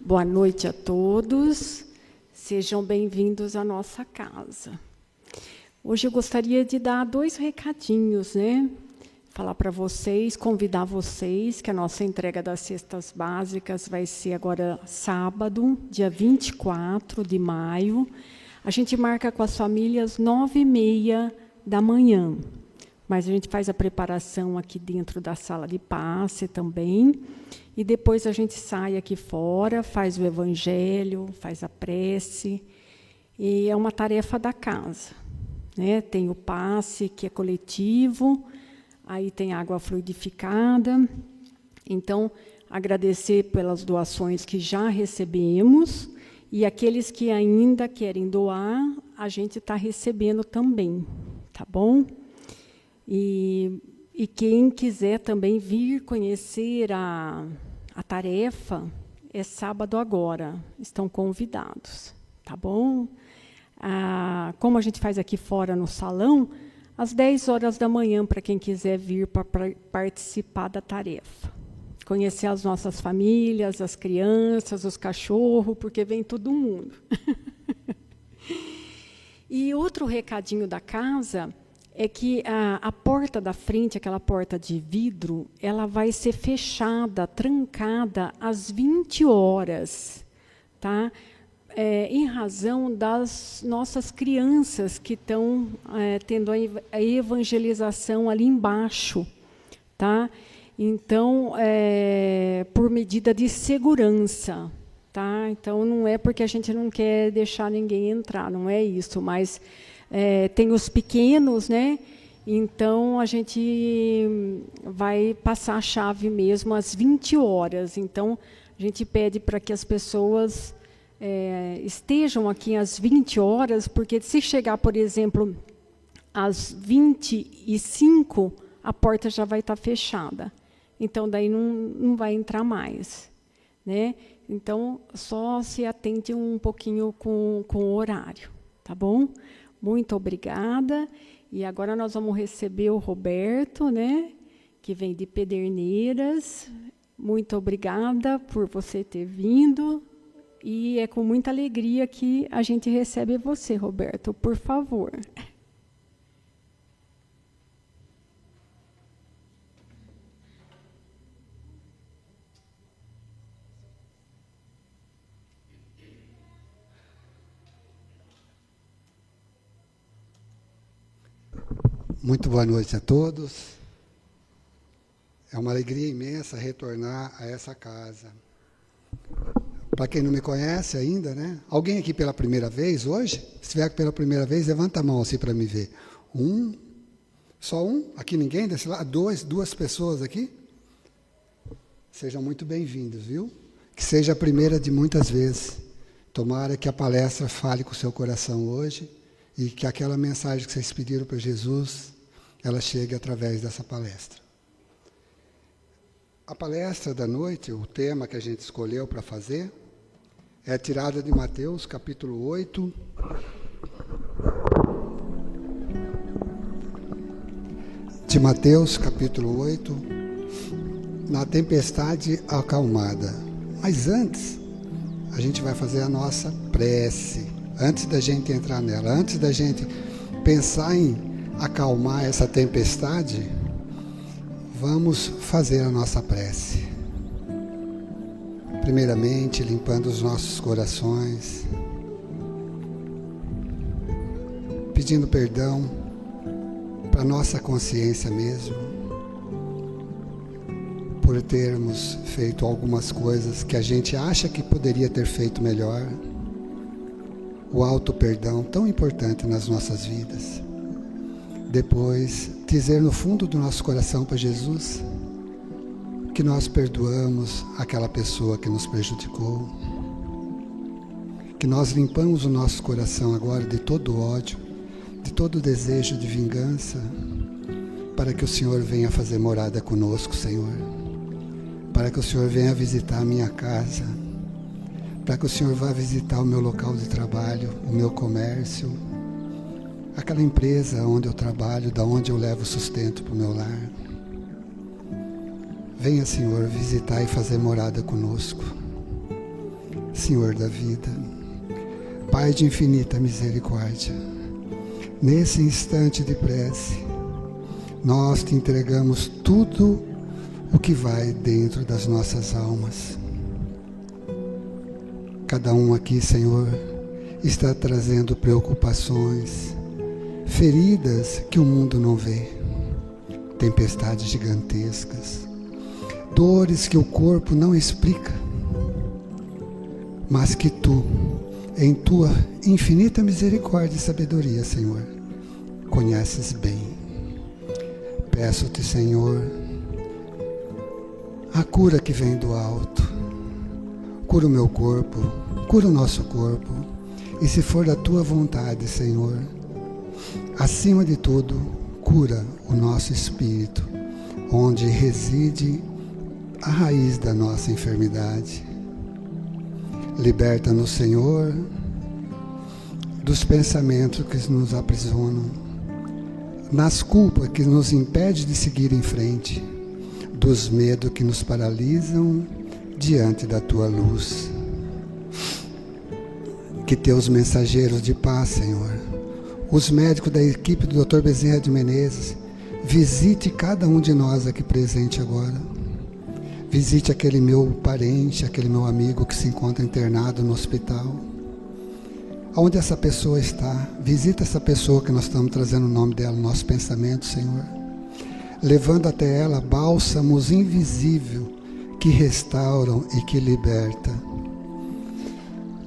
Boa noite a todos, sejam bem-vindos à nossa casa. Hoje eu gostaria de dar 2 recadinhos, né? Falar para vocês, convidar vocês, que a nossa entrega das cestas básicas vai ser agora sábado, dia 24 de maio. A gente marca com as famílias 9h30 da manhã, mas a gente faz a preparação aqui dentro da sala de passe também, e depois a gente sai aqui fora, faz o evangelho, faz a prece, e é uma tarefa da casa, né? Tem o passe, que é coletivo, aí tem água fluidificada. Então, agradecer pelas doações que já recebemos, e aqueles que ainda querem doar, a gente está recebendo também, tá bom? E quem quiser também vir conhecer a tarefa, é sábado agora, estão convidados, tá bom? Como a gente faz aqui fora no salão, às 10 horas da manhã, para quem quiser vir para participar da tarefa. Conhecer as nossas famílias, as crianças, os cachorros, porque vem todo mundo. E outro recadinho da casa é que a porta da frente, aquela porta de vidro, ela vai ser fechada, trancada às 20 horas, tá? Em razão das nossas crianças que estão tendo a evangelização ali embaixo, tá? Então, por medida de segurança, tá? Então, não é porque a gente não quer deixar ninguém entrar, não é isso, mas tem os pequenos, né? Então, a gente vai passar a chave mesmo às 20 horas. Então, a gente pede para que as pessoas estejam aqui às 20 horas, porque se chegar, por exemplo, às 25, a porta já vai estar fechada. Então, daí não vai entrar mais, né? Então, só se atente um pouquinho com o horário, tá bom? Muito obrigada. E agora nós vamos receber o Roberto, né, que vem de Pederneiras. Muito obrigada por você ter vindo. E é com muita alegria que a gente recebe você, Roberto, por favor. Muito boa noite a todos. É uma alegria imensa retornar a essa casa. Para quem não me conhece ainda, né? Alguém aqui pela primeira vez hoje? Se estiver pela primeira vez, levanta a mão assim para me ver. Só um? Aqui ninguém desse lado? Duas pessoas aqui? Sejam muito bem-vindos, viu? Que seja a primeira de muitas vezes. Tomara que a palestra fale com o seu coração hoje e que aquela mensagem que vocês pediram para Jesus, ela chegue através dessa palestra. A palestra da noite, o tema que a gente escolheu para fazer, é tirada de Mateus, capítulo 8. De Mateus, capítulo 8, na tempestade acalmada. Mas antes, a gente vai fazer a nossa prece. Antes da gente entrar nela, antes da gente pensar em acalmar essa tempestade, vamos fazer a nossa prece. Primeiramente, limpando os nossos corações, pedindo perdão para a nossa consciência mesmo, por termos feito algumas coisas que a gente acha que poderia ter feito melhor. O auto-perdão, tão importante nas nossas vidas. Depois, dizer no fundo do nosso coração para Jesus que nós perdoamos aquela pessoa que nos prejudicou, que nós limpamos o nosso coração agora de todo ódio, de todo desejo de vingança, para que o Senhor venha fazer morada conosco, Senhor, para que o Senhor venha visitar a minha casa, para que o Senhor vá visitar o meu local de trabalho, o meu comércio, aquela empresa onde eu trabalho, da onde eu levo sustento para o meu lar. Venha, Senhor, visitar e fazer morada conosco. Senhor da vida, Pai de infinita misericórdia, nesse instante de prece, nós te entregamos tudo o que vai dentro das nossas almas. Cada um aqui, Senhor, está trazendo preocupações, feridas que o mundo não vê, tempestades gigantescas, dores que o corpo não explica, mas que tu, em tua infinita misericórdia e sabedoria, Senhor, conheces bem. Peço-te, Senhor, a cura que vem do alto. Cura o meu corpo, cura o nosso corpo, e se for da tua vontade, Senhor, acima de tudo, cura o nosso espírito, onde reside a raiz da nossa enfermidade. Liberta-nos, Senhor, dos pensamentos que nos aprisionam, nas culpas que nos impedem de seguir em frente, dos medos que nos paralisam diante da tua luz. Que teus mensageiros de paz, Senhor, os médicos da equipe do Dr. Bezerra de Menezes, visite cada um de nós aqui presente agora. Visite aquele meu parente, aquele meu amigo que se encontra internado no hospital. Onde essa pessoa está, visita essa pessoa que nós estamos trazendo o nome dela no nosso pensamento, Senhor. Levando até ela bálsamos invisíveis que restauram e que libertam.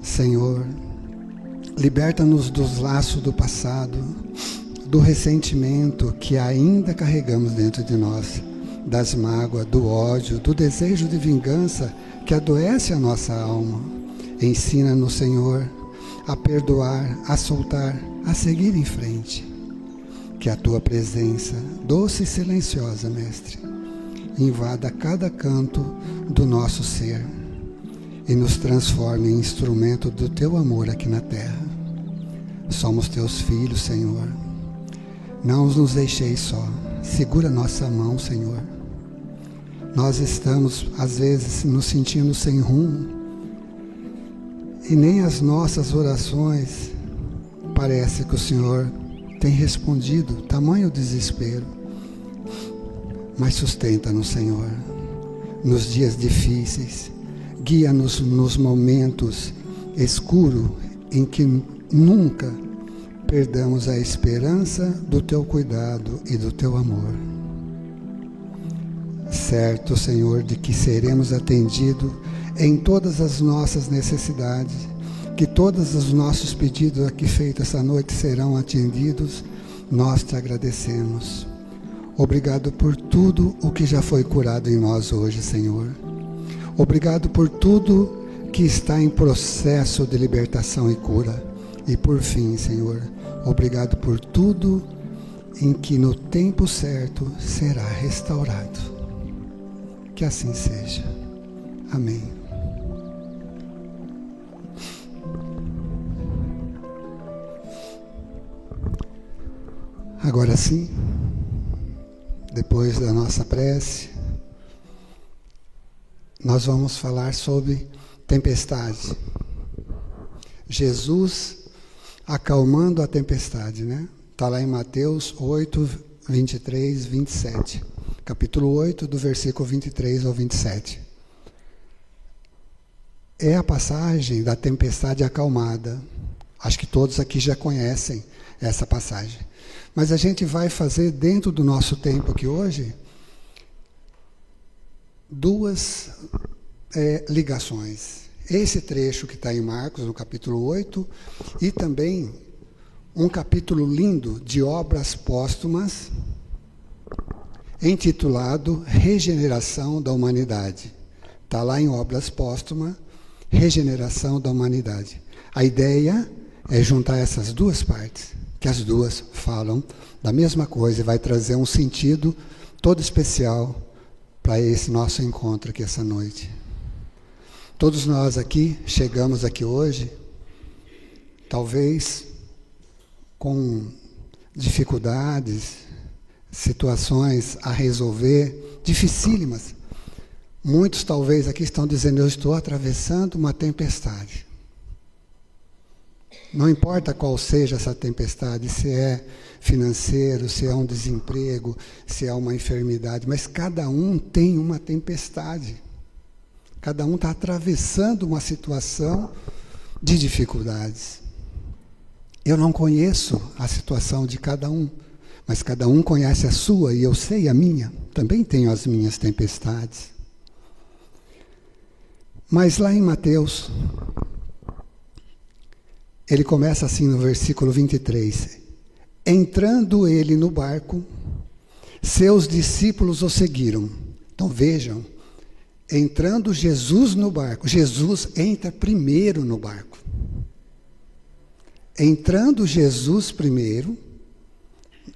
Senhor, liberta-nos dos laços do passado, do ressentimento que ainda carregamos dentro de nós, das mágoas, do ódio, do desejo de vingança que adoece a nossa alma. Ensina-nos, Senhor, a perdoar, a soltar, a seguir em frente. Que a tua presença, doce e silenciosa, Mestre, invada cada canto do nosso ser e nos transforme em instrumento do teu amor aqui na terra. Somos teus filhos, Senhor. Não nos deixeis só. Segura nossa mão, Senhor. Nós estamos, às vezes, nos sentindo sem rumo e nem as nossas orações parece que o Senhor tem respondido, tamanho desespero. Mas sustenta-nos, Senhor, nos dias difíceis, guia-nos nos momentos escuros em que nunca perdamos a esperança do teu cuidado e do teu amor. Certo, Senhor, de que seremos atendidos em todas as nossas necessidades, que todos os nossos pedidos aqui feitos essa noite serão atendidos, nós te agradecemos. Obrigado por tudo o que já foi curado em nós hoje, Senhor. Obrigado por tudo que está em processo de libertação e cura. E por fim, Senhor, obrigado por tudo em que no tempo certo será restaurado. Que assim seja. Amém. Agora sim, depois da nossa prece, nós vamos falar sobre tempestade. Jesus acalmando a tempestade, né? Está lá em Mateus 8, 23, 27. Capítulo 8, do versículo 23 ao 27. É a passagem da tempestade acalmada. Acho que todos aqui já conhecem essa passagem. Mas a gente vai fazer, dentro do nosso tempo aqui hoje, duas ligações. Esse trecho que está em Marcos, no capítulo 8, e também um capítulo lindo de obras póstumas, intitulado Regeneração da Humanidade. Está lá em Obras Póstumas, Regeneração da Humanidade. A ideia é juntar essas duas partes, que as duas falam da mesma coisa e vai trazer um sentido todo especial para esse nosso encontro aqui essa noite. Todos nós aqui, chegamos aqui hoje, talvez com dificuldades, situações a resolver, dificílimas, Muitos talvez aqui estão dizendo, eu estou atravessando uma tempestade. Não importa qual seja essa tempestade, se é financeiro, se é um desemprego, se é uma enfermidade, mas cada um tem uma tempestade. Cada um está atravessando uma situação de dificuldades. Eu não conheço a situação de cada um, mas cada um conhece a sua e eu sei a minha. Também tenho as minhas tempestades. Mas lá em Mateus, ele começa assim no versículo 23. Entrando ele no barco, seus discípulos o seguiram. Então vejam, entrando Jesus no barco, Jesus entra primeiro no barco. Entrando Jesus primeiro,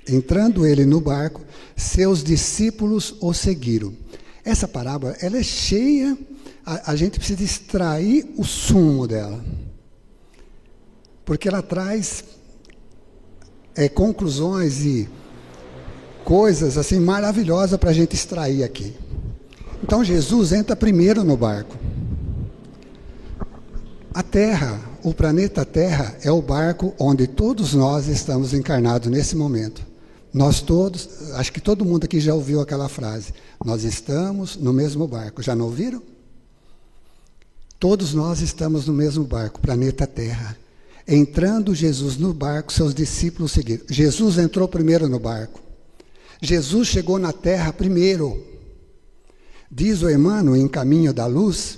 entrando ele no barco, seus discípulos o seguiram. Essa parábola, ela é cheia, a gente precisa extrair o sumo dela. Porque ela traz conclusões e coisas assim maravilhosas para a gente extrair aqui. Então Jesus entra primeiro no barco. A Terra, o planeta Terra, é o barco onde todos nós estamos encarnados nesse momento. Nós todos, acho que todo mundo aqui já ouviu aquela frase, nós estamos no mesmo barco. Já não ouviram? Todos nós estamos no mesmo barco, planeta Terra. Entrando Jesus no barco, seus discípulos seguiram. Jesus entrou primeiro no barco. Jesus chegou na terra primeiro. Diz o Emmanuel, em Caminho da Luz,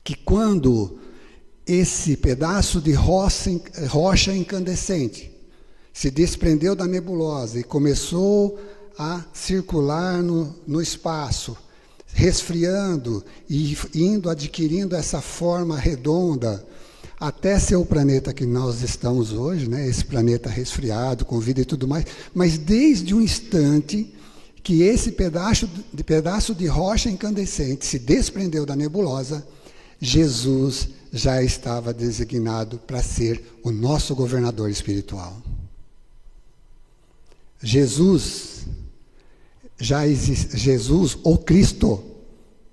que quando esse pedaço de rocha incandescente se desprendeu da nebulosa e começou a circular no espaço, resfriando e indo adquirindo essa forma redonda, até ser o planeta que nós estamos hoje, né? Esse planeta resfriado, com vida e tudo mais, mas desde o instante que esse pedaço de rocha incandescente se desprendeu da nebulosa, Jesus já estava designado para ser o nosso governador espiritual. Jesus já existe, Jesus, o Cristo.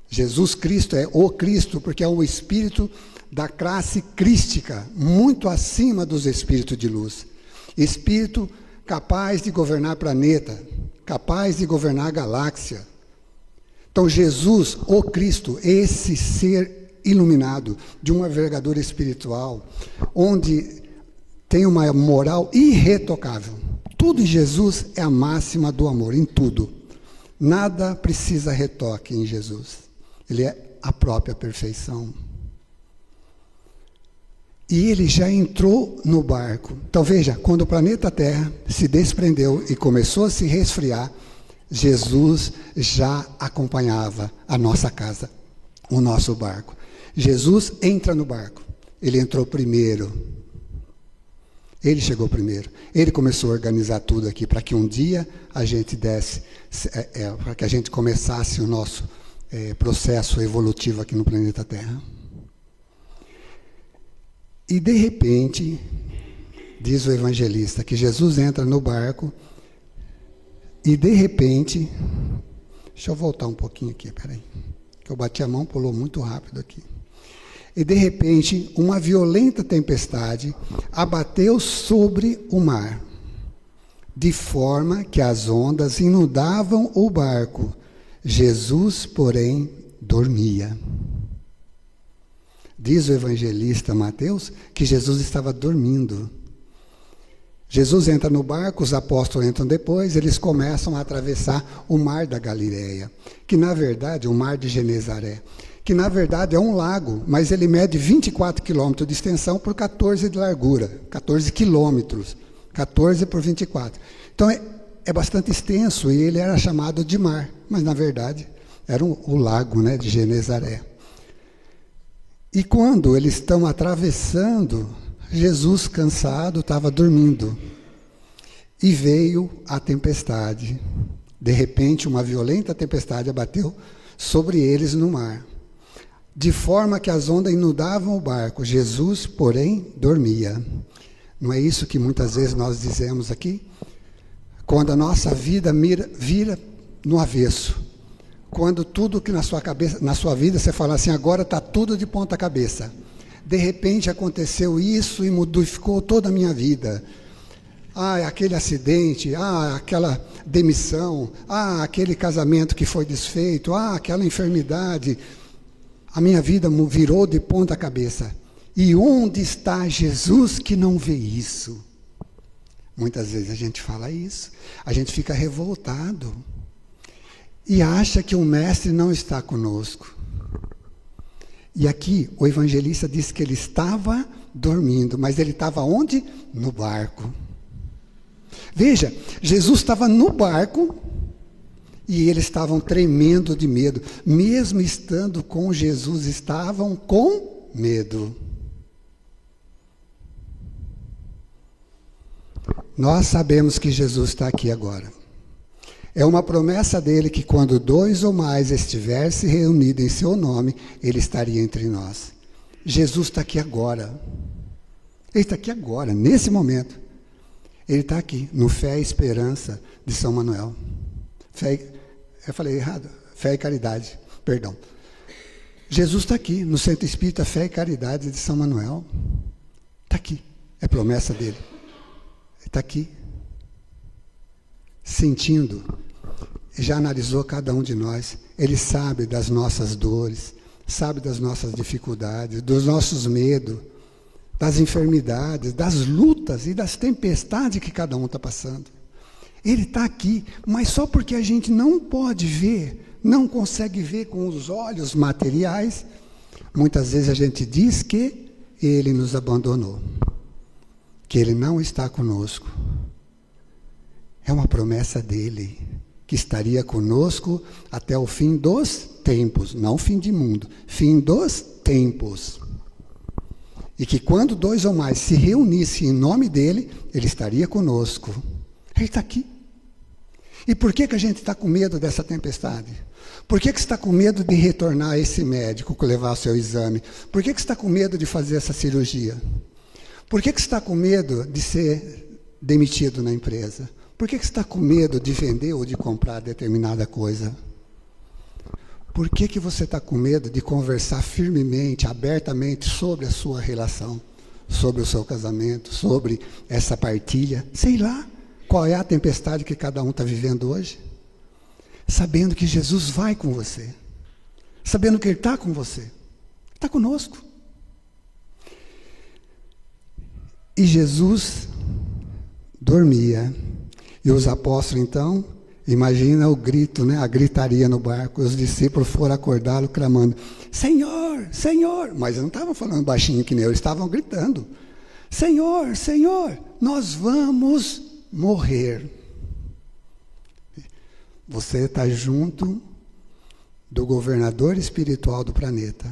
Jesus Cristo é o Cristo, porque é um espírito da classe crística, muito acima dos espíritos de luz. Espírito capaz de governar planeta, capaz de governar galáxia. Então Jesus, o Cristo, esse ser iluminado, de uma envergadura espiritual, onde tem uma moral irretocável. Tudo em Jesus é a máxima do amor, em tudo. Nada precisa retoque em Jesus. Ele é a própria perfeição. E ele já entrou no barco. Então veja, quando o planeta Terra se desprendeu e começou a se resfriar, Jesus já acompanhava a nossa casa, o nosso barco. Jesus entra no barco. Ele entrou primeiro. Ele chegou primeiro. Ele começou a organizar tudo aqui para que um dia a gente desse, para que a gente começasse o nosso processo evolutivo aqui no planeta Terra. E de repente, diz o evangelista, que Jesus entra no barco e de repente, deixa eu voltar um pouquinho aqui, peraí, que eu bati a mão, pulou muito rápido aqui. E de repente, uma violenta tempestade abateu sobre o mar, de forma que as ondas inundavam o barco. Jesus, porém, dormia. Diz o evangelista Mateus que Jesus estava dormindo. Jesus entra no barco, os apóstolos entram depois, eles começam a atravessar o mar da Galileia, que na verdade, o mar de Genezaré, que na verdade é um lago, mas ele mede 24 quilômetros de extensão por 14 de largura, 14 quilômetros, 14 por 24. Então é bastante extenso e ele era chamado de mar, mas na verdade era o lago, né, de Genezaré. E quando eles estão atravessando, Jesus, cansado, estava dormindo. E veio a tempestade. De repente, uma violenta tempestade abateu sobre eles no mar, de forma que as ondas inundavam o barco. Jesus, porém, dormia. Não é isso que muitas vezes nós dizemos aqui? Quando a nossa vida vira no avesso, Quando tudo que na sua vida, você fala assim, agora está tudo de ponta cabeça. De repente aconteceu isso e modificou toda a minha vida. Aquele acidente, aquela demissão, aquele casamento que foi desfeito, aquela enfermidade. A minha vida virou de ponta cabeça. E onde está Jesus que não vê isso? Muitas vezes a gente fala isso, a gente fica revoltado e acha que o mestre não está conosco. E aqui o evangelista diz que ele estava dormindo, mas ele estava onde? No barco. Veja, Jesus estava no barco e eles estavam tremendo de medo. Mesmo estando com Jesus, estavam com medo. Nós sabemos que Jesus está aqui agora. É uma promessa dele que quando 2 ou mais estivessem reunidos em seu nome, ele estaria entre nós. Jesus está aqui agora. Ele está aqui agora, nesse momento. Ele está aqui, no Fé e Esperança de São Manuel. Eu falei errado, Fé e Caridade, perdão. Jesus está aqui, no Centro Espírita Fé e Caridade de São Manuel. Está aqui, é promessa dele. Está aqui, sentindo, já analisou cada um de nós, ele sabe das nossas dores, sabe das nossas dificuldades, dos nossos medos, das enfermidades, das lutas e das tempestades que cada um está passando. Ele está aqui, mas só porque a gente não pode ver, não consegue ver com os olhos materiais, muitas vezes a gente diz que ele nos abandonou. Que ele não está conosco. É uma promessa dele, que estaria conosco até o fim dos tempos, não fim de mundo, fim dos tempos. E que quando 2 ou mais se reunissem em nome dele, ele estaria conosco. Ele está aqui. E por que a gente está com medo dessa tempestade? Por que você está com medo de retornar a esse médico, levar o seu exame? Por que você está com medo de fazer essa cirurgia? Por que você está com medo de ser demitido na empresa? Por que você está com medo de vender ou de comprar determinada coisa? Por que você está com medo de conversar firmemente, abertamente sobre a sua relação, sobre o seu casamento, sobre essa partilha? Sei lá qual é a tempestade que cada um está vivendo hoje. Sabendo que Jesus vai com você. Sabendo que Ele está com você. Está conosco. E Jesus dormia. E os apóstolos, então, imagina o grito, né? A gritaria no barco. Os discípulos foram acordá-lo, clamando, Senhor, Senhor. Mas eles não estavam falando baixinho que nem eu, eles estavam gritando. Senhor, Senhor, nós vamos morrer. Você está junto do governador espiritual do planeta.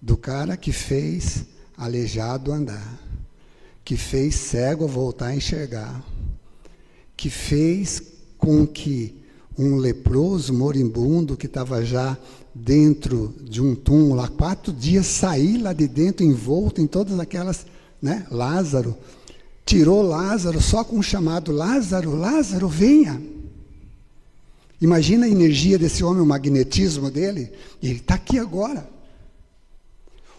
Do cara que fez aleijado andar. Que fez cego voltar a enxergar, que fez com que um leproso moribundo que estava já dentro de um túmulo há 4 dias, sair lá de dentro envolto em todas aquelas, né? Lázaro, tirou Lázaro só com o chamado, Lázaro, Lázaro, venha. Imagina a energia desse homem, o magnetismo dele, e ele está aqui agora.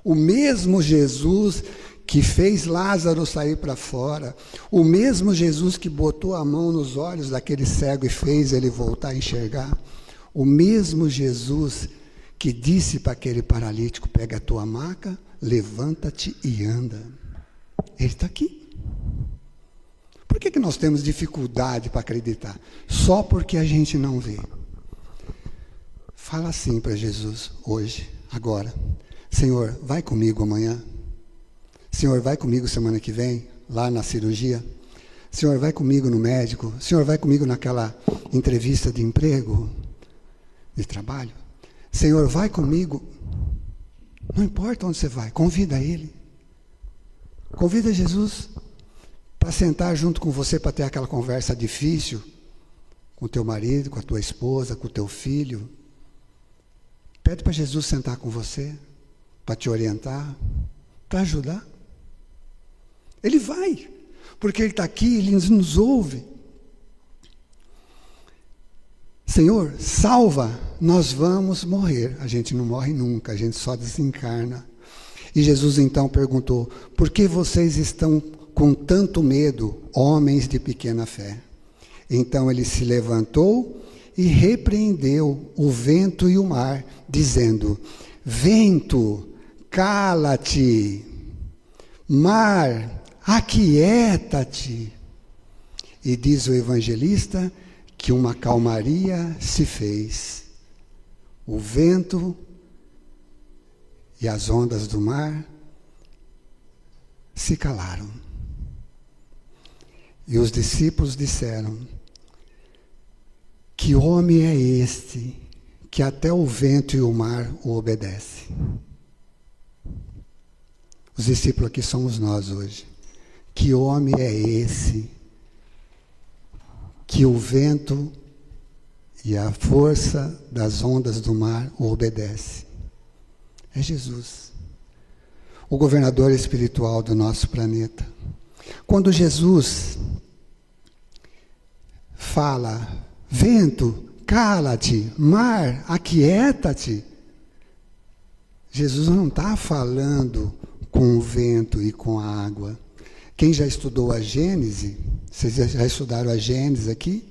O mesmo Jesus que fez Lázaro sair para fora, o mesmo Jesus que botou a mão nos olhos daquele cego e fez ele voltar a enxergar, o mesmo Jesus que disse para aquele paralítico, pega a tua maca, levanta-te e anda. Ele está aqui. Por que nós temos dificuldade para acreditar? Só porque a gente não vê. Fala assim para Jesus hoje, agora. Senhor, vai comigo amanhã. Senhor, vai comigo semana que vem, lá na cirurgia. Senhor, vai comigo no médico. Senhor, vai comigo naquela entrevista de emprego, de trabalho. Senhor, vai comigo. Não importa onde você vai, convida Ele. Convida Jesus para sentar junto com você, para ter aquela conversa difícil com o teu marido, com a tua esposa, com o teu filho. Pede para Jesus sentar com você, para te orientar, para ajudar. Ele vai, porque Ele está aqui, Ele nos ouve. Senhor, salva nós vamos morrer. A gente não morre nunca, a gente só desencarna. E Jesus então perguntou: por que vocês estão com tanto medo, homens de pequena fé? Então ele se levantou e repreendeu o vento e o mar, dizendo: vento, cala-te, mar, aquieta-te. E diz o evangelista que uma calmaria se fez. O vento e as ondas do mar se calaram. E os discípulos disseram: que homem é este que até o vento e o mar o obedecem? Os discípulos aqui somos nós hoje. Que homem é esse que o vento e a força das ondas do mar o obedece? É Jesus, o governador espiritual do nosso planeta. Quando Jesus fala: vento, cala-te, mar, aquieta-te, Jesus não está falando com o vento e com a água. Quem já estudou a Gênese, vocês já estudaram a Gênese aqui?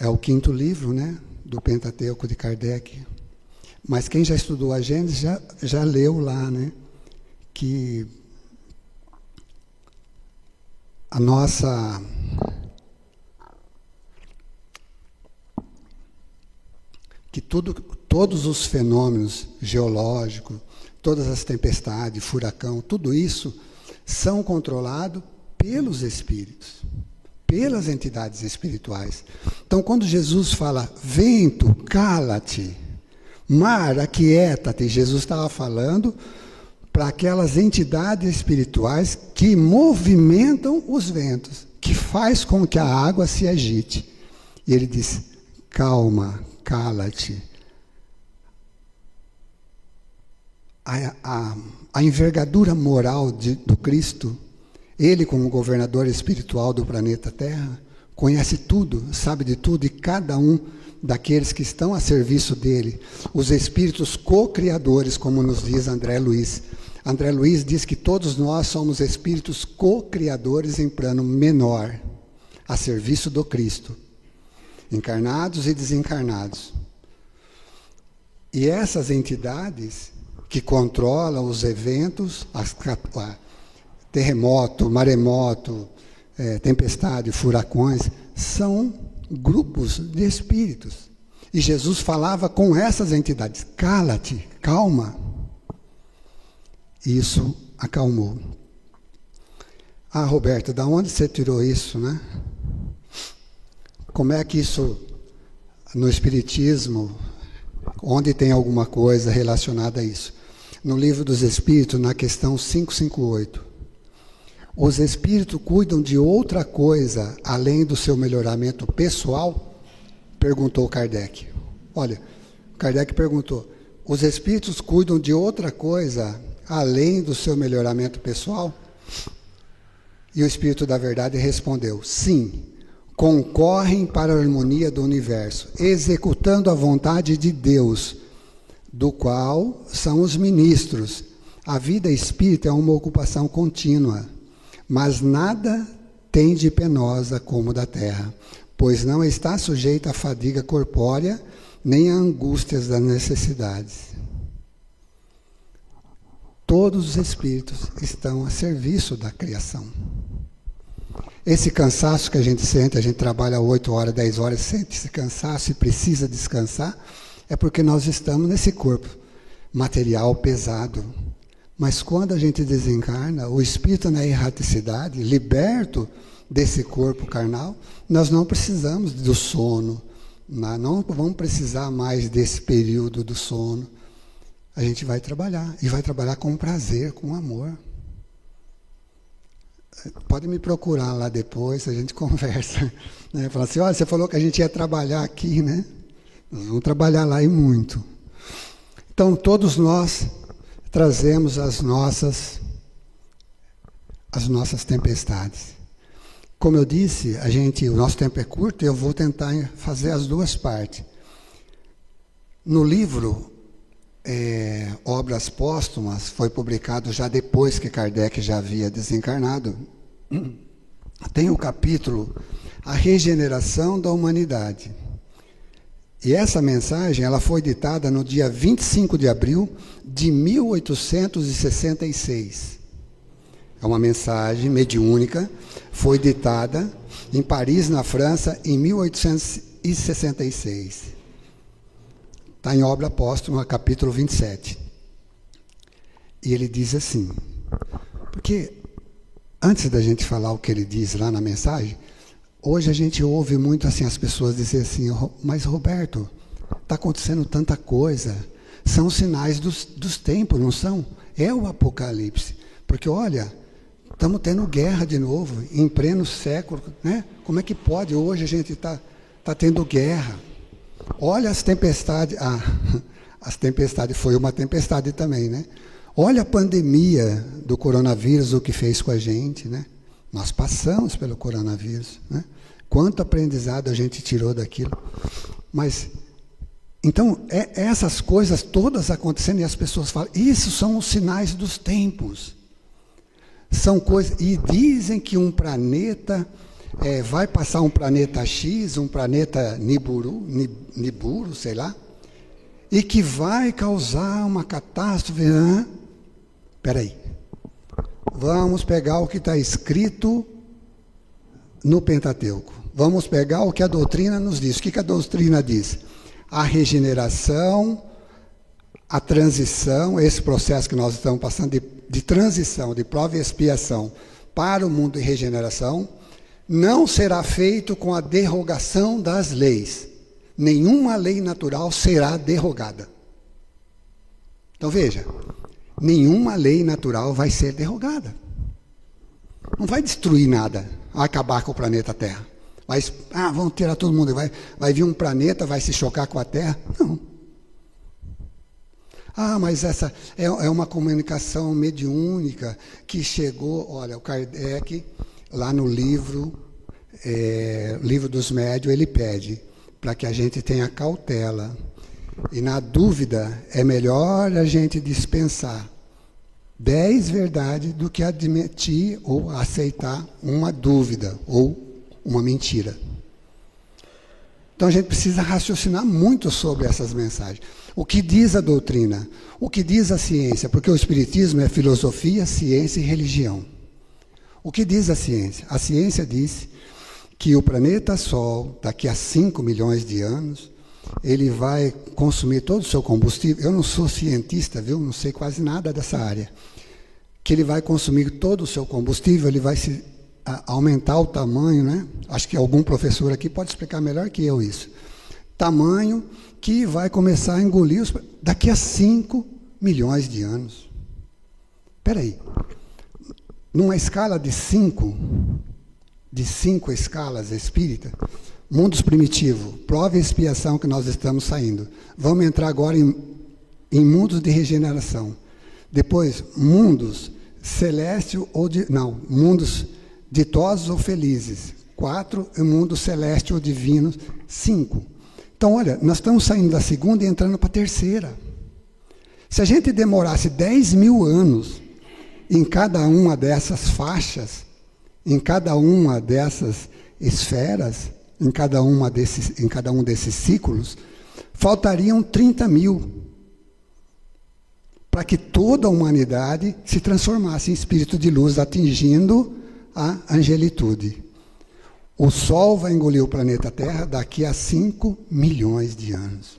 É o 5º livro, né, do Pentateuco de Kardec. Mas quem já estudou a Gênese já leu lá, né, que a nossa todos os fenômenos geológicos, todas as tempestades, furacão, tudo isso são controlados pelos espíritos, pelas entidades espirituais. Então, quando Jesus fala: vento, cala-te, mar, aquieta-te, Jesus estava falando para aquelas entidades espirituais que movimentam os ventos, que faz com que a água se agite. E ele diz: calma, cala-te. A envergadura moral do Cristo, ele como governador espiritual do planeta Terra, conhece tudo, sabe de tudo, e cada um daqueles que estão a serviço dele, os espíritos co-criadores, como nos diz André Luiz. André Luiz diz que todos nós somos espíritos co-criadores em plano menor, a serviço do Cristo, encarnados e desencarnados. E essas entidades que controlam os eventos, terremoto, maremoto, tempestade, furacões, são grupos de espíritos. E Jesus falava com essas entidades: cala-te, calma. Isso acalmou. Ah, Roberto, da onde você tirou isso, né? Como é que isso, no Espiritismo, onde tem alguma coisa relacionada a isso? No Livro dos Espíritos, na questão 558. Os espíritos cuidam de outra coisa além do seu melhoramento pessoal? Perguntou Kardec. Olha, Kardec perguntou: os espíritos cuidam de outra coisa além do seu melhoramento pessoal? E o Espírito da Verdade respondeu: sim, concorrem para a harmonia do universo, executando a vontade de Deus, do qual são os ministros. A vida espírita é uma ocupação contínua, mas nada tem de penosa como da terra, pois não está sujeita à fadiga corpórea, nem a angústias das necessidades. Todos os espíritos estão a serviço da criação. Esse cansaço que a gente sente, a gente trabalha 8 horas, 10 horas, sente esse cansaço e precisa descansar, é porque nós estamos nesse corpo material pesado. Mas quando a gente desencarna, o espírito na erraticidade, liberto desse corpo carnal, nós não precisamos do sono, não vamos precisar mais desse período do sono. A gente vai trabalhar, e vai trabalhar com prazer, com amor. Pode me procurar lá depois, a gente conversa. Né? Fala assim: olha, você falou que a gente ia trabalhar aqui, né? Nós vamos trabalhar lá e muito. Então, todos nós trazemos as nossas tempestades. Como eu disse, o nosso tempo é curto e eu vou tentar fazer as duas partes. No livro Obras Póstumas, foi publicado já depois que Kardec já havia desencarnado, tem o capítulo A Regeneração da Humanidade. E essa mensagem ela foi ditada no dia 25 de abril de 1866. É uma mensagem mediúnica, foi ditada em Paris, na França, em 1866. Está em Obra Póstuma, capítulo 27. E ele diz assim, porque antes da gente falar o que ele diz lá na mensagem, hoje a gente ouve muito assim as pessoas dizer assim, mas Roberto, está acontecendo tanta coisa, são sinais dos tempos, não são? É o Apocalipse, porque olha, estamos tendo guerra de novo, em pleno século, né? Como é que pode hoje a gente tá tendo guerra? Olha as tempestades, as tempestades, foi uma tempestade também, né? Olha a pandemia do coronavírus, o que fez com a gente, né? Nós passamos pelo coronavírus, né? Quanto aprendizado a gente tirou daquilo. Mas, então, essas coisas todas acontecendo e as pessoas falam, isso são os sinais dos tempos. São coisas, e dizem que um planeta, vai passar um planeta X, um planeta Nibiru, sei lá, e que vai causar uma catástrofe. Espera aí. Vamos pegar o que está escrito no Pentateuco. Vamos pegar o que a doutrina nos diz. O que a doutrina diz? A regeneração, a transição, esse processo que nós estamos passando de transição, de prova e expiação para o mundo de regeneração, não será feito com a derrogação das leis. Nenhuma lei natural será derrogada. Então veja, nenhuma lei natural vai ser derrogada. Não vai destruir nada, acabar com o planeta Terra. Mas, vamos tirar todo mundo, vai vir um planeta, vai se chocar com a Terra? Não. Mas essa é uma comunicação mediúnica que chegou, olha, o Kardec, lá no livro dos Médiuns, ele pede para que a gente tenha cautela. E na dúvida, é melhor a gente dispensar 10 verdades do que admitir ou aceitar uma dúvida ou uma mentira. Então a gente precisa raciocinar muito sobre essas mensagens. O que diz a doutrina? O que diz a ciência? Porque o Espiritismo é filosofia, ciência e religião. O que diz a ciência? A ciência diz que o planeta Sol, daqui a 5 milhões de anos, ele vai consumir todo o seu combustível. Eu não sou cientista, viu? Não sei quase nada dessa área. Que ele vai consumir todo o seu combustível, ele vai aumentar o tamanho, né? Acho que algum professor aqui pode explicar melhor que eu isso. Tamanho que vai começar a engolir daqui a 5 milhões de anos. Espera aí. Numa escala de 5 escalas espíritas, mundos primitivos, prova e expiação que nós estamos saindo. Vamos entrar agora em mundos de regeneração. Depois, mundos celestes mundos ditosos ou felizes. 4, mundos celestes ou divinos. 5. Então, olha, nós estamos saindo da segunda e entrando para a terceira. Se a gente demorasse 10 mil anos em cada uma dessas faixas, em cada uma dessas esferas, em cada um desses ciclos, faltariam 30 mil para que toda a humanidade se transformasse em espírito de luz, atingindo a angelitude. O Sol vai engolir o planeta Terra daqui a 5 milhões de anos.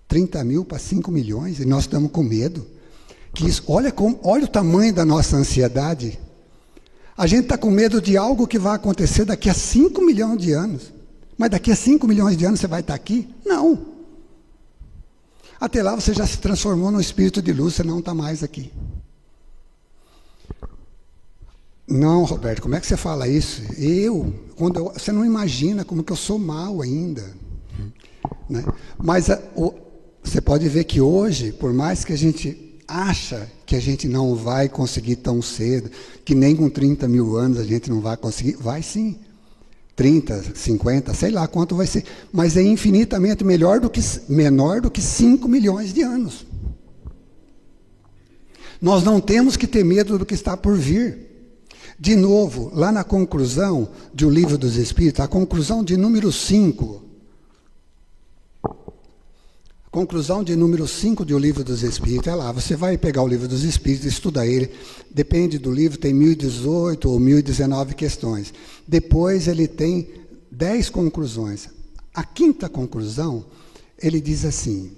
30 mil para 5 milhões, e nós estamos com medo. Olha o tamanho da nossa ansiedade. A gente está com medo de algo que vai acontecer daqui a 5 milhões de anos. Mas daqui a 5 milhões de anos você vai estar aqui? Não. Até lá você já se transformou num espírito de luz, você não está mais aqui. Não, Roberto, como é que você fala isso? Você não imagina como que eu sou mal ainda. Né? Mas você pode ver que hoje, por mais que a gente acha que a gente não vai conseguir tão cedo, que nem com 30 mil anos a gente não vai conseguir, vai sim. 30, 50, sei lá quanto vai ser, mas é infinitamente menor do que 5 milhões de anos. Nós não temos que ter medo do que está por vir. De novo, lá na conclusão do Livro dos Espíritos, a conclusão de número 5, conclusão de número 5 do Livro dos Espíritos, é lá, você vai pegar o Livro dos Espíritos, estuda ele, depende do livro, tem 1018 ou 1019 questões. Depois ele tem 10 conclusões. A quinta conclusão, ele diz assim,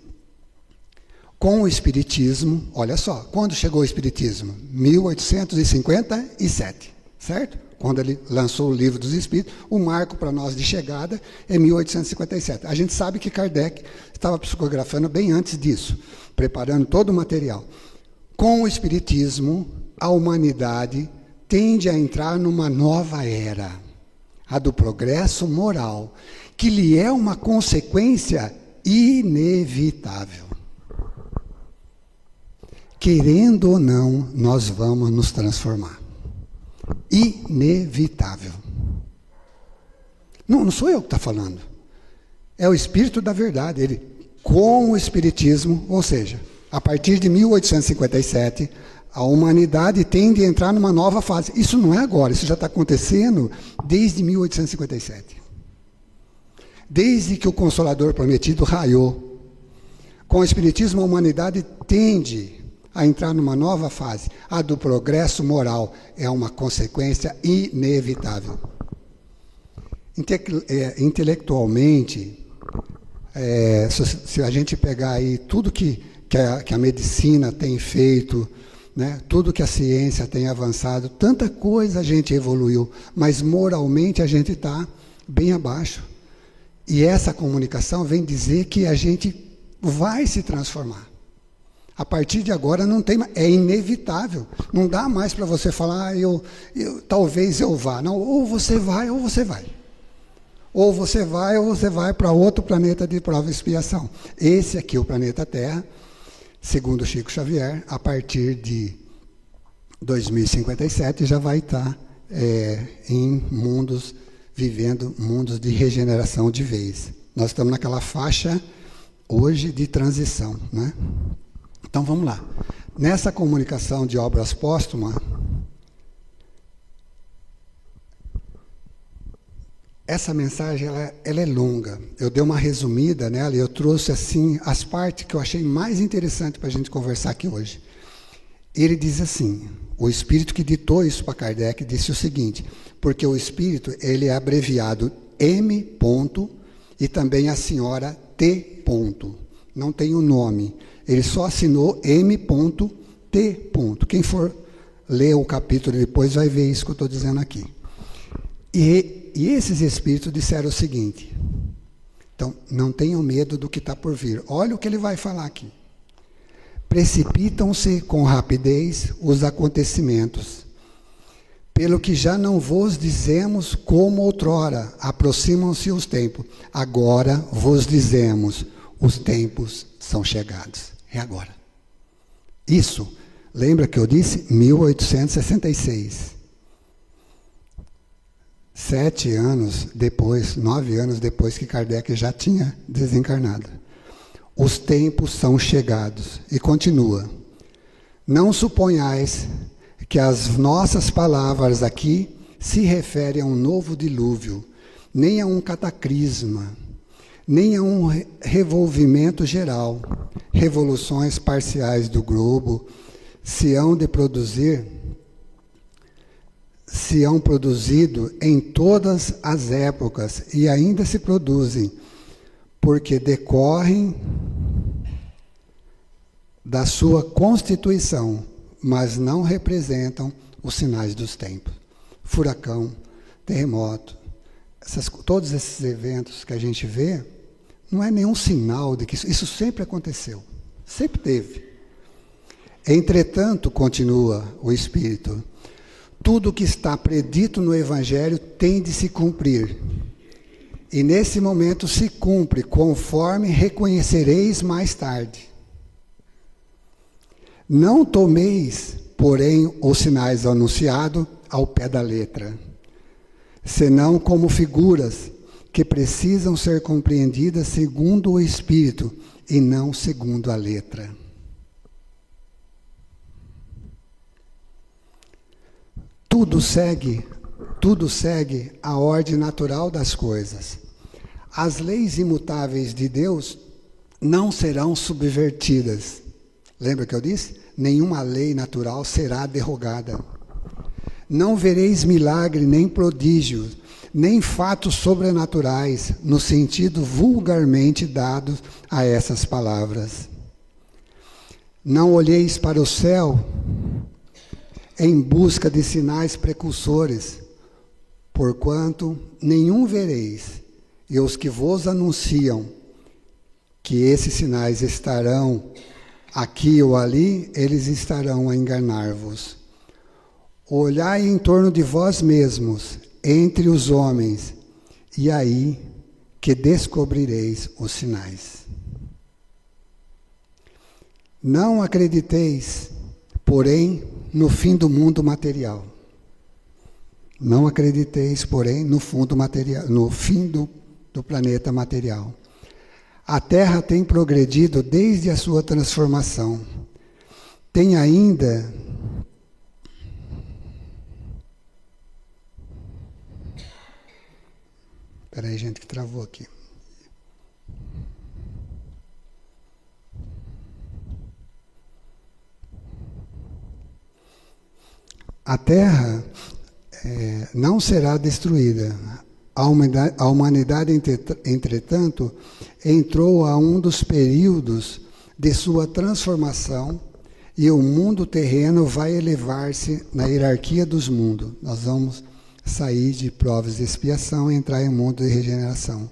com o Espiritismo, olha só, quando chegou o Espiritismo? 1857, certo? Quando ele lançou o Livro dos Espíritos, o marco para nós de chegada é 1857. A gente sabe que Kardec estava psicografando bem antes disso, preparando todo o material. Com o Espiritismo, a humanidade tende a entrar numa nova era, a do progresso moral, que lhe é uma consequência inevitável. Querendo ou não, nós vamos nos transformar. Inevitável. Não sou eu que estou falando. É o Espírito da Verdade. Ele, com o Espiritismo, ou seja, a partir de 1857, a humanidade tende a entrar numa nova fase. Isso não é agora, isso já está acontecendo desde 1857. Desde que o Consolador Prometido raiou. Com o Espiritismo, a humanidade tende a entrar numa nova fase. A do progresso moral é uma consequência inevitável. Intelectualmente, se a gente pegar aí tudo que a medicina tem feito, né, tudo que a ciência tem avançado, tanta coisa a gente evoluiu, mas moralmente a gente está bem abaixo. E essa comunicação vem dizer que a gente vai se transformar. A partir de agora não tem mais, é inevitável. Não dá mais para você falar, talvez eu vá. Não, ou você vai, ou você vai. Ou você vai para outro planeta de prova e expiação. Esse aqui, o planeta Terra, segundo Chico Xavier, a partir de 2057 já vai estar em mundos, vivendo mundos de regeneração de vez. Nós estamos naquela faixa hoje de transição, né? Então vamos lá. Nessa comunicação de obras póstumas, essa mensagem ela é longa. Eu dei uma resumida nela e eu trouxe assim as partes que eu achei mais interessantes para a gente conversar aqui hoje. Ele diz assim, o Espírito que ditou isso para Kardec disse o seguinte, porque o Espírito ele é abreviado M. ponto, e também a senhora T. ponto. Não tem o nome. Ele só assinou M. T. ponto. Quem for ler o capítulo depois vai ver isso que eu estou dizendo aqui. E esses espíritos disseram o seguinte, então, não tenham medo do que está por vir. Olha o que ele vai falar aqui. Precipitam-se com rapidez os acontecimentos, pelo que já não vos dizemos como outrora, aproximam-se os tempos. Agora vos dizemos, os tempos são chegados. É agora. Isso, lembra que eu disse? 1866. 7 anos depois, 9 anos depois que Kardec já tinha desencarnado. Os tempos são chegados. E continua. Não suponhais que as nossas palavras aqui se referem a um novo dilúvio, nem a um cataclisma, nem a um revolvimento geral, revoluções parciais do globo, se hão produzido em todas as épocas e ainda se produzem, porque decorrem da sua constituição, mas não representam os sinais dos tempos. Furacão, terremoto, todos esses eventos que a gente vê, não é nenhum sinal de que isso sempre aconteceu, sempre teve. Entretanto, continua o Espírito, tudo que está predito no Evangelho tem de se cumprir. E nesse momento se cumpre, conforme reconhecereis mais tarde. Não tomeis, porém, os sinais anunciados ao pé da letra. senão como figuras que precisam ser compreendidas segundo o Espírito e não segundo a letra. Tudo segue a ordem natural das coisas. As leis imutáveis de Deus não serão subvertidas. Lembra que eu disse? Nenhuma lei natural será derrogada. Não vereis milagre, nem prodígios, nem fatos sobrenaturais, no sentido vulgarmente dado a essas palavras. Não olheis para o céu em busca de sinais precursores, porquanto nenhum vereis, e os que vos anunciam que esses sinais estarão aqui ou ali, eles estarão a enganar-vos. Olhai em torno de vós mesmos, entre os homens, e aí que descobrireis os sinais. Não acrediteis, porém, no fim do mundo material. Não acrediteis, porém, no fim do planeta material. A Terra tem progredido desde a sua transformação. Tem ainda Espera aí, gente, que travou aqui. A Terra não será destruída. A humanidade, entretanto, entrou a um dos períodos de sua transformação e o mundo terreno vai elevar-se na hierarquia dos mundos. Nós vamos sair de provas de expiação e entrar em um mundo de regeneração.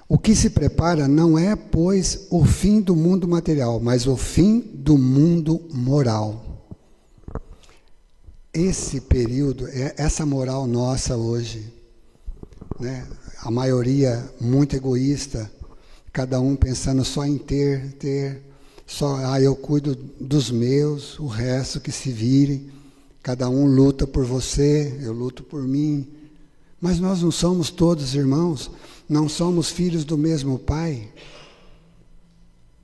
O que se prepara não é, pois, o fim do mundo material, mas o fim do mundo moral. Esse período, essa moral nossa hoje, né? A maioria muito egoísta, cada um pensando só em ter, só, eu cuido dos meus, o resto que se vire, cada um luta por você, eu luto por mim, mas nós não somos todos irmãos, não somos filhos do mesmo Pai,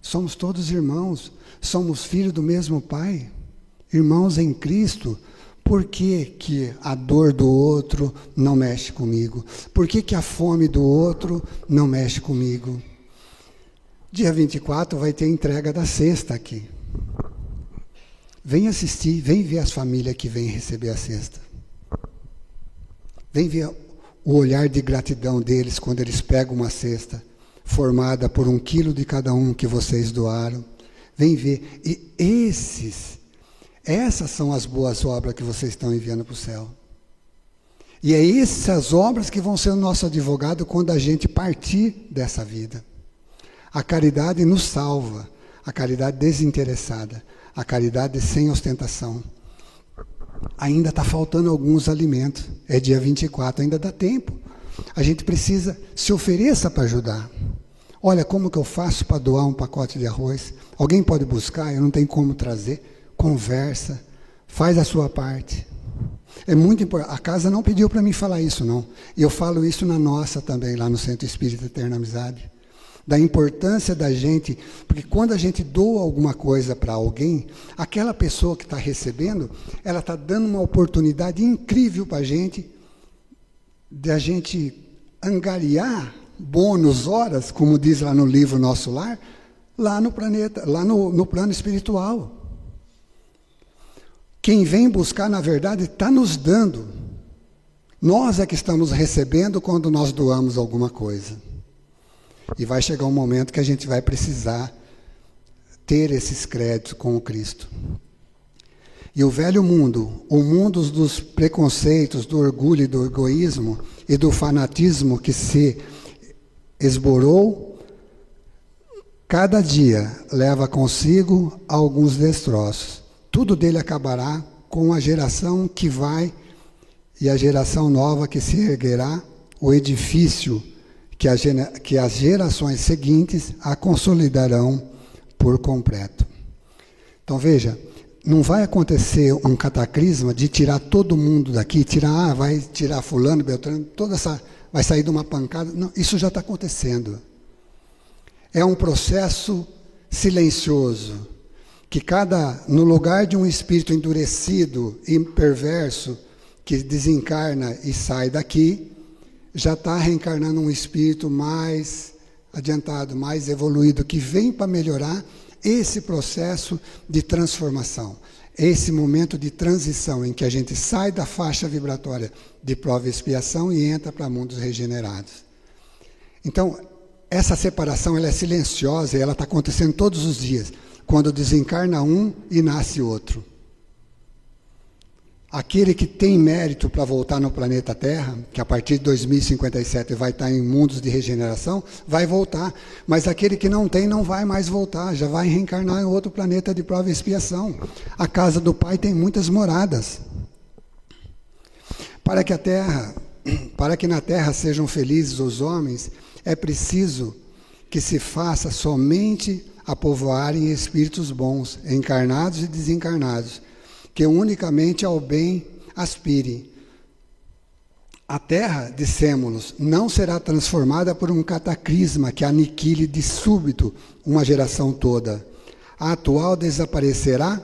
somos todos irmãos, somos filhos do mesmo Pai, irmãos em Cristo. Por que que a dor do outro não mexe comigo? Por que que a fome do outro não mexe comigo? Dia 24 vai ter entrega da cesta aqui. Vem assistir, vem ver as famílias que vêm receber a cesta. Vem ver o olhar de gratidão deles quando eles pegam uma cesta formada por 1 quilo de cada um que vocês doaram. Vem ver. E essas são as boas obras que vocês estão enviando para o céu. E é essas obras que vão ser o nosso advogado quando a gente partir dessa vida. A caridade nos salva, a caridade desinteressada, a caridade sem ostentação. Ainda está faltando alguns alimentos, é dia 24, ainda dá tempo. A gente precisa, se ofereça para ajudar. Olha, como que eu faço para doar um pacote de arroz? Alguém pode buscar, eu não tenho como trazer. Conversa, faz a sua parte. É muito importante. A casa não pediu para mim falar isso, não. E eu falo isso na nossa também, lá no Centro Espírita Eterna Amizade. Da importância da gente, porque quando a gente doa alguma coisa para alguém, aquela pessoa que está recebendo, ela está dando uma oportunidade incrível para a gente, de a gente angariar bônus horas, como diz lá no livro Nosso Lar, lá no planeta, lá no plano espiritual. Quem vem buscar, na verdade, está nos dando. Nós é que estamos recebendo quando nós doamos alguma coisa. E vai chegar um momento que a gente vai precisar ter esses créditos com o Cristo. E o velho mundo, o mundo dos preconceitos, do orgulho e do egoísmo e do fanatismo que se esborou, cada dia leva consigo alguns destroços. Tudo dele acabará com a geração que vai e a geração nova que se erguerá, o edifício que as gerações seguintes a consolidarão por completo. Então veja, não vai acontecer um cataclisma de tirar todo mundo daqui, vai tirar fulano, beltrano, vai sair de uma pancada. Não, isso já está acontecendo. É um processo silencioso, que no lugar de um espírito endurecido e perverso, que desencarna e sai daqui, já está reencarnando um espírito mais adiantado, mais evoluído, que vem para melhorar esse processo de transformação, esse momento de transição em que a gente sai da faixa vibratória de prova e expiação e entra para mundos regenerados. Então, essa separação ela é silenciosa e ela está acontecendo todos os dias, quando desencarna um e nasce outro. Aquele que tem mérito para voltar no planeta Terra, que a partir de 2057 vai estar em mundos de regeneração, vai voltar. Mas aquele que não tem, não vai mais voltar, já vai reencarnar em outro planeta de prova e expiação. A casa do Pai tem muitas moradas. Para que na Terra sejam felizes os homens, é preciso que se faça somente a povoarem espíritos bons, encarnados e desencarnados, que unicamente ao bem aspire. A Terra, dissemos-nos, não será transformada por um cataclisma que aniquile de súbito uma geração toda. A atual desaparecerá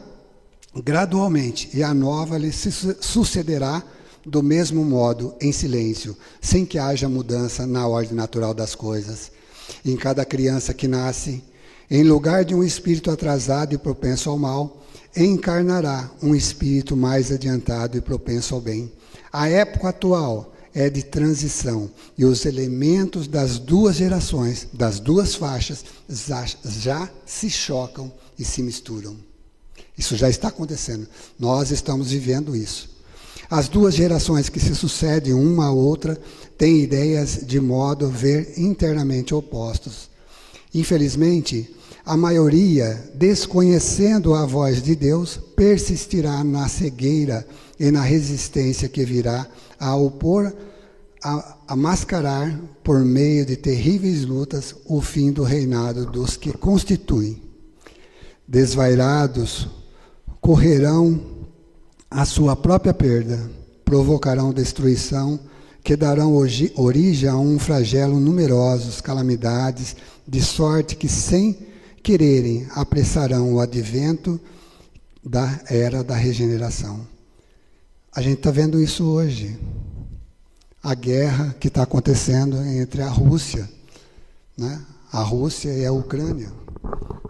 gradualmente e a nova lhe sucederá do mesmo modo, em silêncio, sem que haja mudança na ordem natural das coisas. Em cada criança que nasce, em lugar de um espírito atrasado e propenso ao mal, encarnará um espírito mais adiantado e propenso ao bem. A época atual é de transição e os elementos das duas gerações, das duas faixas, já se chocam e se misturam. Isso já está acontecendo. Nós estamos vivendo isso. As duas gerações que se sucedem uma à outra têm ideias de modo a ver internamente opostos. Infelizmente, a maioria, desconhecendo a voz de Deus, persistirá na cegueira e na resistência que virá a mascarar, por meio de terríveis lutas, o fim do reinado dos que constituem. Desvairados, correrão a sua própria perda, provocarão destruição, que darão origem a um flagelo numerosos calamidades, de sorte que, sem quererem, apressarão o advento da era da regeneração. A gente está vendo isso hoje. A guerra que está acontecendo entre a Rússia, né? A Rússia e a Ucrânia,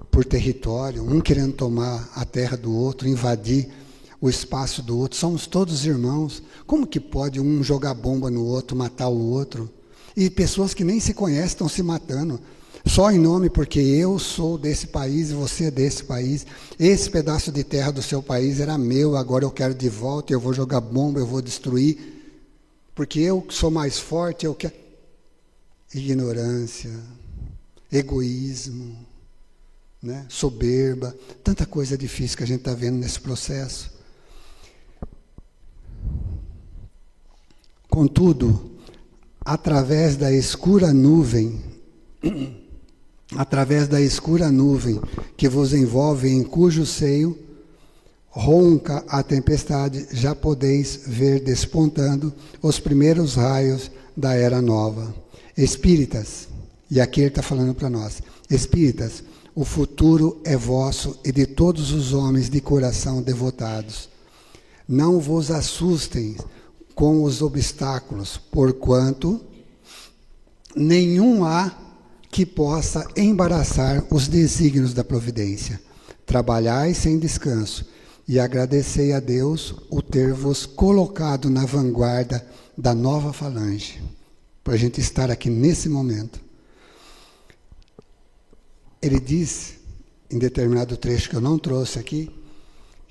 por território, um querendo tomar a terra do outro, invadir o espaço do outro. Somos todos irmãos. Como que pode um jogar bomba no outro, matar o outro? E pessoas que nem se conhecem estão se matando. Só em nome, porque eu sou desse país e você é desse país. Esse pedaço de terra do seu país era meu, agora eu quero de volta, eu vou jogar bomba, eu vou destruir. Porque eu sou mais forte, eu quero... Ignorância, egoísmo, né? Soberba, tanta coisa difícil que a gente está vendo nesse processo. Contudo, através da escura nuvem que vos envolve, em cujo seio ronca a tempestade, já podeis ver despontando os primeiros raios da era nova. Espíritas, e aqui ele está falando para nós, espíritas, o futuro é vosso e de todos os homens de coração devotados. Não vos assustem com os obstáculos, porquanto nenhum há que possa embaraçar os desígnios da providência. Trabalhai sem descanso e agradecei a Deus o ter-vos colocado na vanguarda da nova falange, para a gente estar aqui nesse momento. Ele diz, em determinado trecho que eu não trouxe aqui,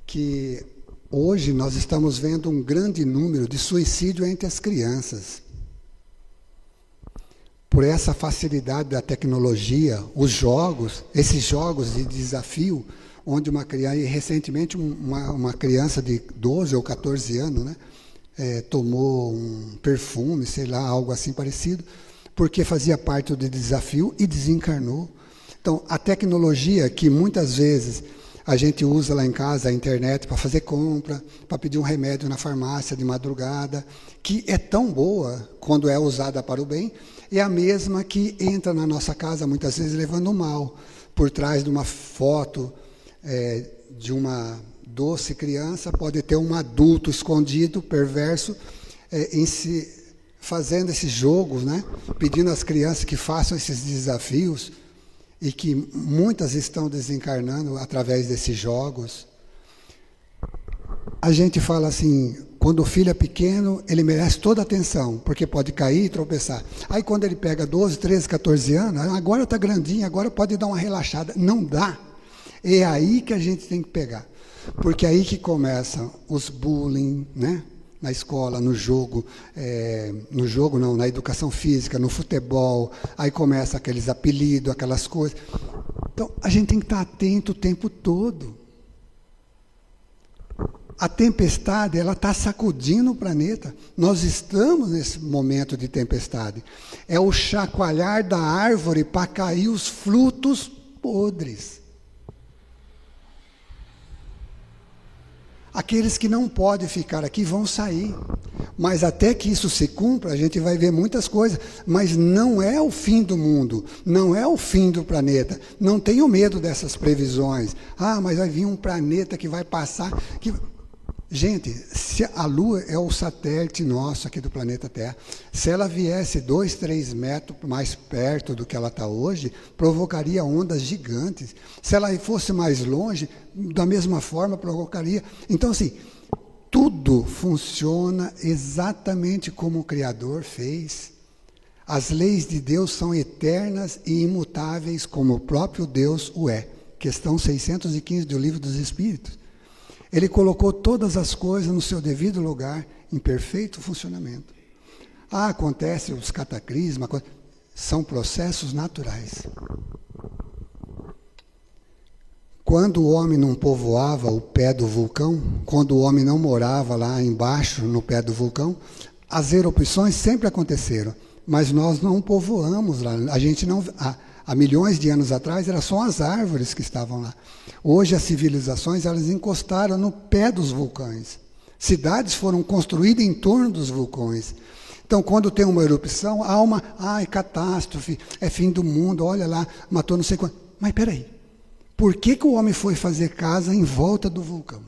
que hoje nós estamos vendo um grande número de suicídio entre as crianças. Por essa facilidade da tecnologia, os jogos, esses jogos de desafio, onde uma criança, e recentemente uma criança de 12 ou 14 anos, né, tomou um perfume, sei lá, algo assim parecido, porque fazia parte do desafio e desencarnou. Então, a tecnologia, que muitas vezes A gente usa lá em casa a internet para fazer compra, para pedir um remédio na farmácia de madrugada, que é tão boa quando é usada para o bem, é a mesma que entra na nossa casa muitas vezes levando mal. Por trás de uma foto de uma doce criança, pode ter um adulto escondido, perverso, fazendo esses jogos, né? Pedindo às crianças que façam esses desafios, e que muitas estão desencarnando através desses jogos. A gente fala assim, quando o filho é pequeno, ele merece toda a atenção, porque pode cair e tropeçar. Aí quando ele pega 12, 13, 14 anos, agora está grandinho, agora pode dar uma relaxada. Não dá. É aí que a gente tem que pegar. Porque é aí que começam os bullying, né? Na escola, no jogo não, na educação física, no futebol, aí começa aqueles apelidos, aquelas coisas. Então, a gente tem que estar atento o tempo todo. A tempestade, ela está sacudindo o planeta. Nós estamos nesse momento de tempestade. É o chacoalhar da árvore para cair os frutos podres. Aqueles que não podem ficar aqui vão sair. Mas até que isso se cumpra, a gente vai ver muitas coisas. Mas não é o fim do mundo, não é o fim do planeta. Não tenham medo dessas previsões. Ah, mas vai vir um planeta que vai passar... Gente, se a Lua é o satélite nosso aqui do planeta Terra. Se ela viesse 2, 3 metros mais perto do que ela está hoje, provocaria ondas gigantes. Se ela fosse mais longe, da mesma forma, provocaria. Então, assim, tudo funciona exatamente como o Criador fez. As leis de Deus são eternas e imutáveis, como o próprio Deus o é. Questão 615 do Livro dos Espíritos. Ele colocou todas as coisas no seu devido lugar, em perfeito funcionamento. Acontece os cataclismas, são processos naturais. Quando o homem não povoava o pé do vulcão, quando o homem não morava lá embaixo, no pé do vulcão, as erupções sempre aconteceram, mas nós não povoamos lá. A gente não... Há milhões de anos atrás, eram só as árvores que estavam lá. Hoje, as civilizações, elas encostaram no pé dos vulcões. Cidades foram construídas em torno dos vulcões. Então, quando tem uma erupção, há uma... é catástrofe, é fim do mundo, olha lá, matou não sei quanto. Mas, peraí, por que o homem foi fazer casa em volta do vulcão?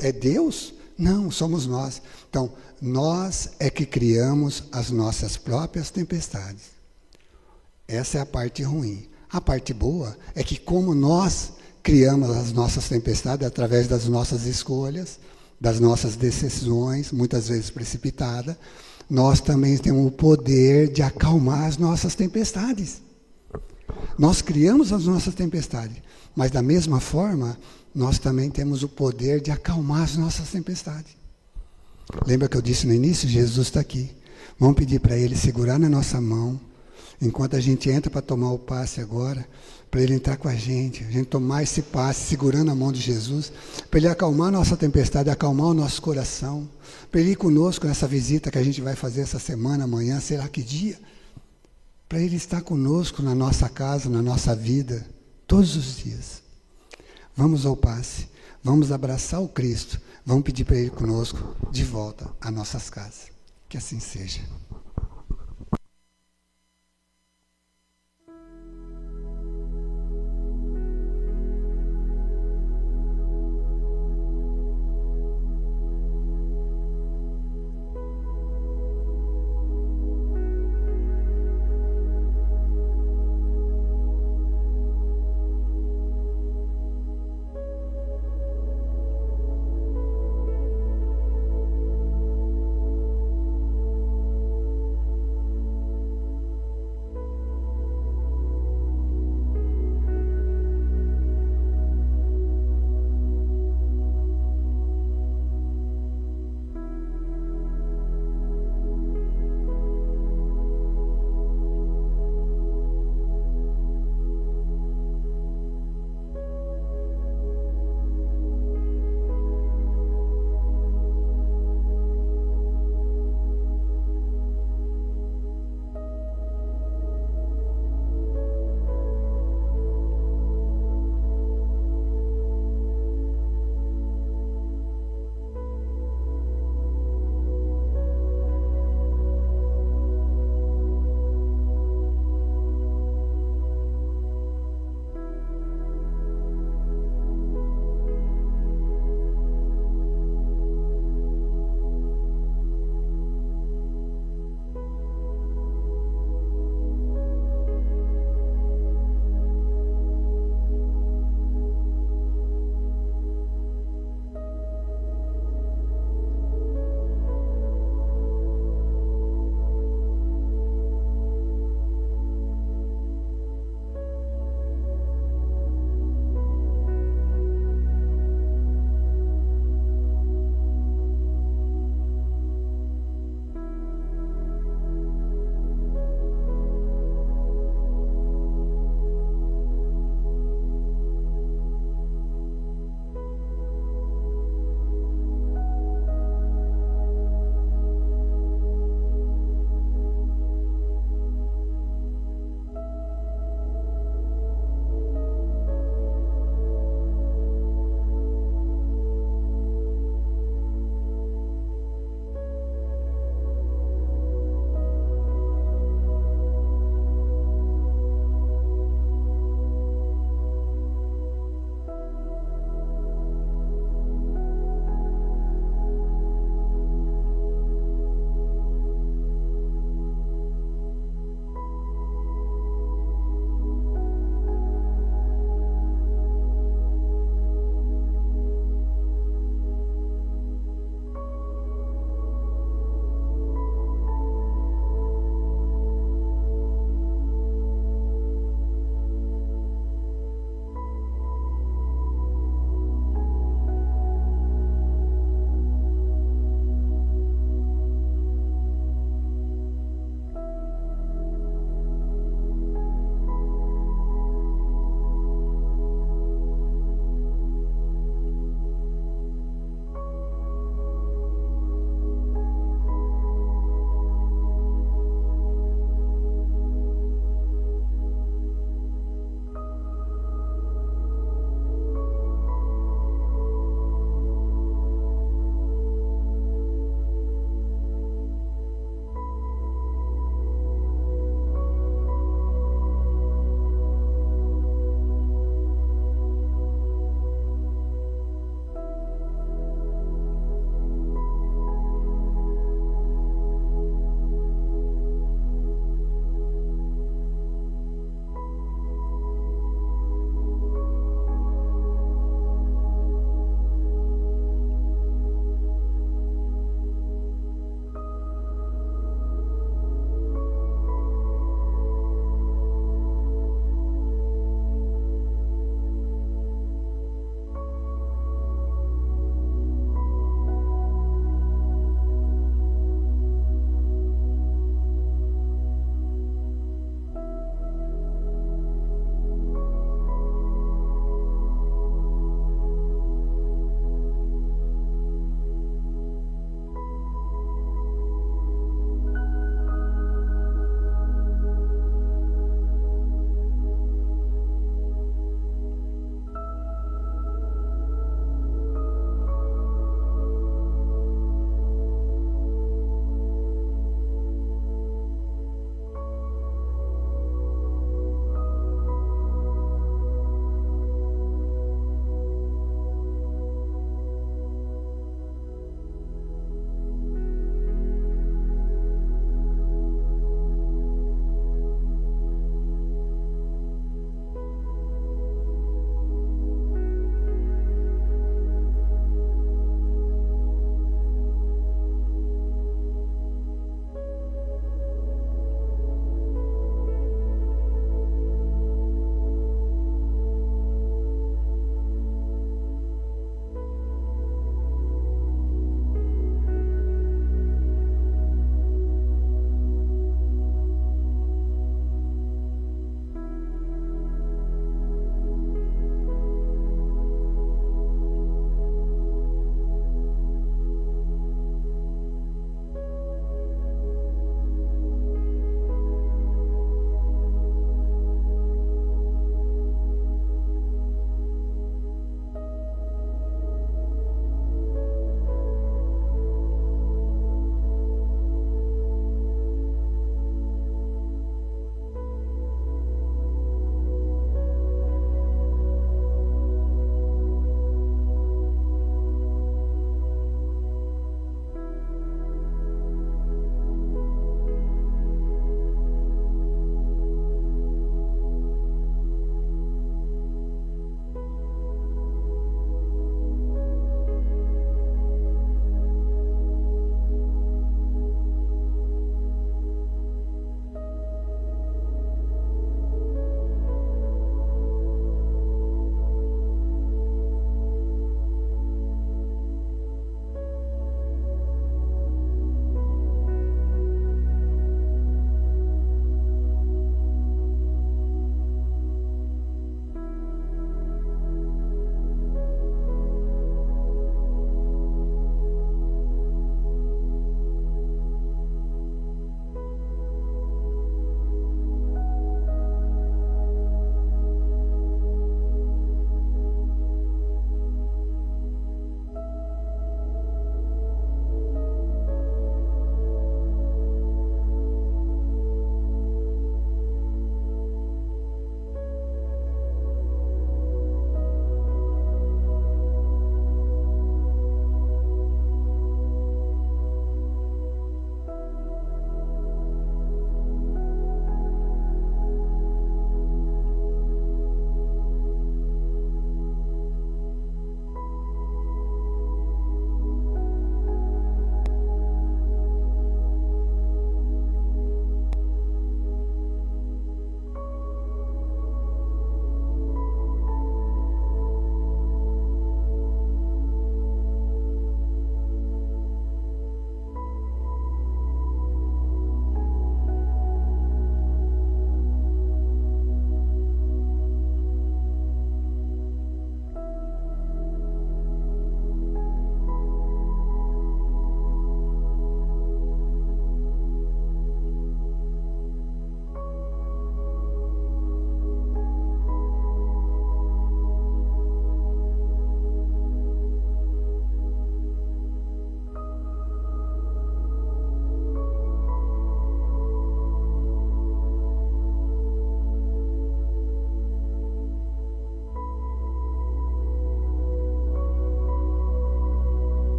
É Deus? Não, somos nós. Então, nós é que criamos as nossas próprias tempestades. Essa é a parte ruim. A parte boa é que, como nós criamos as nossas tempestades através das nossas escolhas, das nossas decisões, muitas vezes precipitadas, nós também temos o poder de acalmar as nossas tempestades. Nós criamos as nossas tempestades, mas da mesma forma, nós também temos o poder de acalmar as nossas tempestades. Lembra que eu disse no início? Jesus está aqui. Vamos pedir para Ele segurar na nossa mão, enquanto a gente entra para tomar o passe agora, para Ele entrar com a gente tomar esse passe, segurando a mão de Jesus, para Ele acalmar a nossa tempestade, acalmar o nosso coração, para Ele ir conosco nessa visita que a gente vai fazer essa semana, amanhã, sei lá que dia, para Ele estar conosco na nossa casa, na nossa vida, todos os dias. Vamos ao passe, vamos abraçar o Cristo, vamos pedir para Ele conosco de volta às nossas casas. Que assim seja.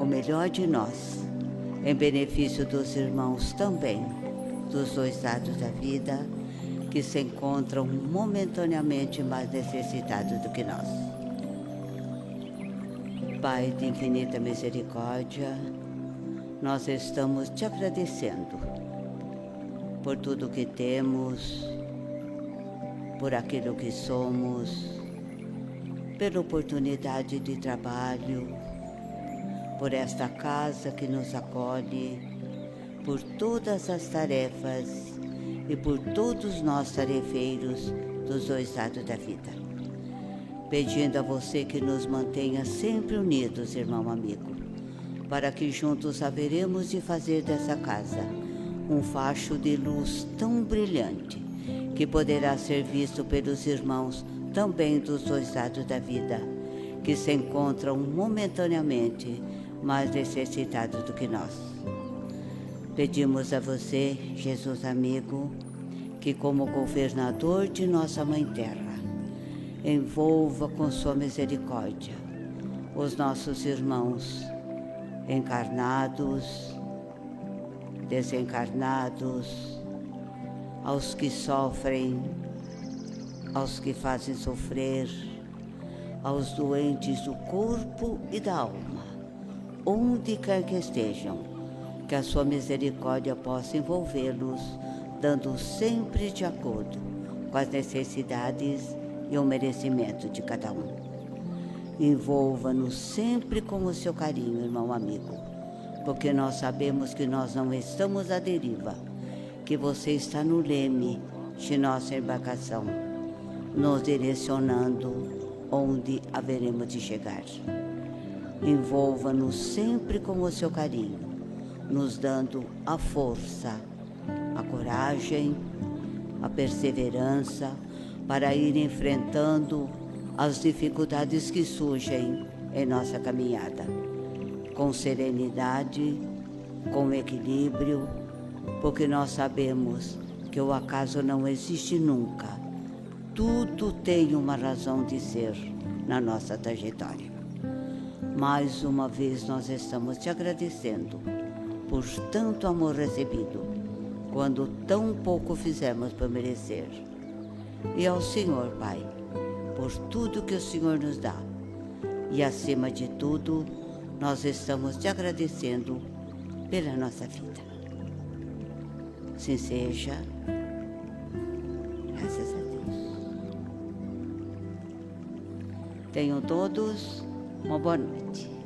melhor de nós, em benefício dos irmãos também, dos dois lados da vida, que se encontram momentaneamente mais necessitados do que nós. Pai de infinita misericórdia, nós estamos te agradecendo por tudo que temos, por aquilo que somos, pela oportunidade de trabalho, por esta casa que nos acolhe, por todas as tarefas e por todos nós tarefeiros dos dois lados da vida. Pedindo a você que nos mantenha sempre unidos, irmão amigo, para que juntos haveremos de fazer dessa casa um facho de luz tão brilhante que poderá ser visto pelos irmãos também dos dois lados da vida, que se encontram momentaneamente mais necessitados do que nós. Pedimos a você, Jesus amigo, que como governador de nossa Mãe Terra, envolva com sua misericórdia os nossos irmãos encarnados, desencarnados, aos que sofrem, aos que fazem sofrer, aos doentes do corpo e da alma, onde quer que estejam, que a sua misericórdia possa envolvê-los, dando sempre de acordo com as necessidades e o merecimento de cada um. Envolva-nos sempre com o seu carinho, irmão amigo, porque nós sabemos que nós não estamos à deriva, que você está no leme de nossa embarcação, nos direcionando onde haveremos de chegar. Envolva-nos sempre com o seu carinho, nos dando a força, a coragem, a perseverança para ir enfrentando as dificuldades que surgem em nossa caminhada, com serenidade, com equilíbrio, porque nós sabemos que o acaso não existe nunca. Tudo tem uma razão de ser na nossa trajetória. Mais uma vez nós estamos te agradecendo por tanto amor recebido, quando tão pouco fizemos para merecer. E ao Senhor, Pai, por tudo que o Senhor nos dá. E acima de tudo, nós estamos te agradecendo pela nossa vida. Assim seja. Graças a Deus. Tenham todos uma boa noite.